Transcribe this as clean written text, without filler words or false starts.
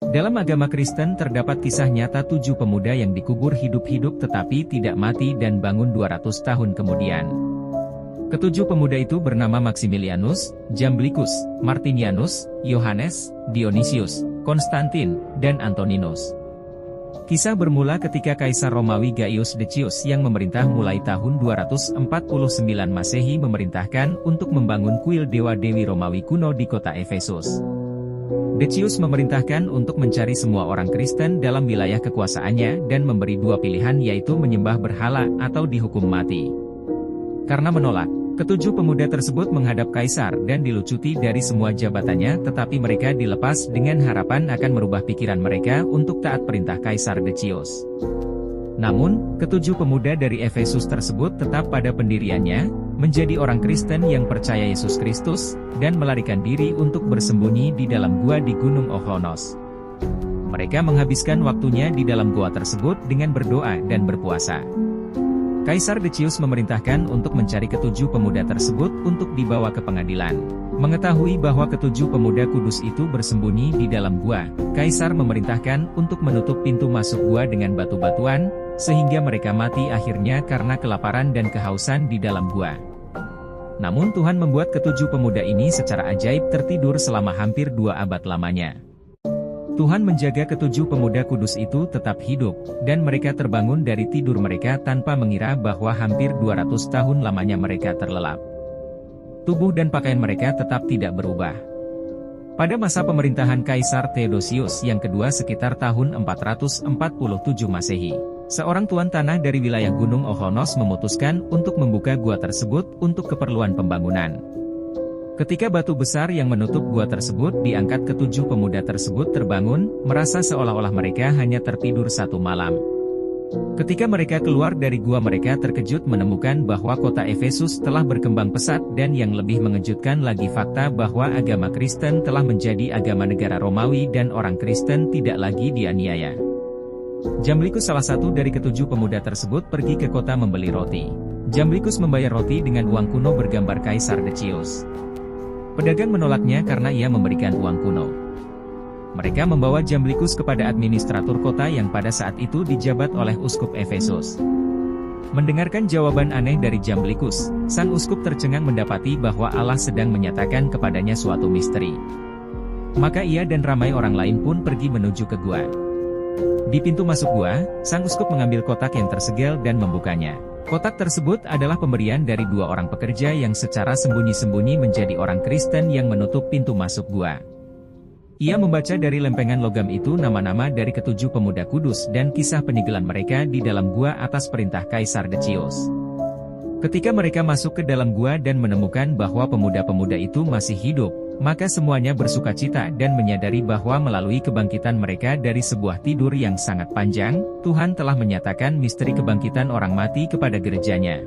Dalam agama Kristen terdapat kisah nyata 7 pemuda yang dikubur hidup-hidup tetapi tidak mati dan bangun 200 tahun kemudian. Ketujuh pemuda itu bernama Maximilianus, Jamblichus, Martinianus, Yohanes, Dionysius, Konstantin, dan Antoninus. Kisah bermula ketika Kaisar Romawi Gaius Decius yang memerintah mulai tahun 249 Masehi memerintahkan untuk membangun kuil dewa-dewi Romawi kuno di kota Efesus. Decius memerintahkan untuk mencari semua orang Kristen dalam wilayah kekuasaannya dan memberi dua pilihan yaitu menyembah berhala atau dihukum mati. Karena menolak, ketujuh pemuda tersebut menghadap Kaisar dan dilucuti dari semua jabatannya tetapi mereka dilepas dengan harapan akan merubah pikiran mereka untuk taat perintah Kaisar Decius. Namun, ketujuh pemuda dari Efesus tersebut tetap pada pendiriannya, menjadi orang Kristen yang percaya Yesus Kristus, dan melarikan diri untuk bersembunyi di dalam gua di Gunung Ohonos. Mereka menghabiskan waktunya di dalam gua tersebut dengan berdoa dan berpuasa. Kaisar Decius memerintahkan untuk mencari ketujuh pemuda tersebut untuk dibawa ke pengadilan. Mengetahui bahwa ketujuh pemuda kudus itu bersembunyi di dalam gua, Kaisar memerintahkan untuk menutup pintu masuk gua dengan batu-batuan, sehingga mereka mati akhirnya karena kelaparan dan kehausan di dalam gua. Namun Tuhan membuat ketujuh pemuda ini secara ajaib tertidur selama hampir 2 abad lamanya. Tuhan menjaga ketujuh pemuda kudus itu tetap hidup, dan mereka terbangun dari tidur mereka tanpa mengira bahwa hampir 200 tahun lamanya mereka terlelap. Tubuh dan pakaian mereka tetap tidak berubah. Pada masa pemerintahan Kaisar Theodosius yang kedua sekitar tahun 447 Masehi, seorang tuan tanah dari wilayah Gunung Ohonos memutuskan untuk membuka gua tersebut untuk keperluan pembangunan. Ketika batu besar yang menutup gua tersebut diangkat, ketujuh pemuda tersebut terbangun, merasa seolah-olah mereka hanya tertidur satu malam. Ketika mereka keluar dari gua mereka terkejut menemukan bahwa kota Efesus telah berkembang pesat dan yang lebih mengejutkan lagi fakta bahwa agama Kristen telah menjadi agama negara Romawi dan orang Kristen tidak lagi dianiaya. Jamblichus salah satu dari ketujuh pemuda tersebut pergi ke kota membeli roti. Jamblichus membayar roti dengan uang kuno bergambar Kaisar Decius. Pedagang menolaknya karena ia memberikan uang kuno. Mereka membawa Jamblichus kepada administratur kota yang pada saat itu dijabat oleh uskup Efesus. Mendengarkan jawaban aneh dari Jamblichus, sang uskup tercengang mendapati bahwa Allah sedang menyatakan kepadanya suatu misteri. Maka ia dan ramai orang lain pun pergi menuju ke gua. Di pintu masuk gua, sang uskup mengambil kotak yang tersegel dan membukanya. Kotak tersebut adalah pemberian dari 2 orang pekerja yang secara sembunyi-sembunyi menjadi orang Kristen yang menutup pintu masuk gua. Ia membaca dari lempengan logam itu nama-nama dari ketujuh pemuda kudus dan kisah penyegelan mereka di dalam gua atas perintah Kaisar Decius. Ketika mereka masuk ke dalam gua dan menemukan bahwa pemuda-pemuda itu masih hidup, maka semuanya bersukacita dan menyadari bahwa melalui kebangkitan mereka dari sebuah tidur yang sangat panjang, Tuhan telah menyatakan misteri kebangkitan orang mati kepada gerejanya.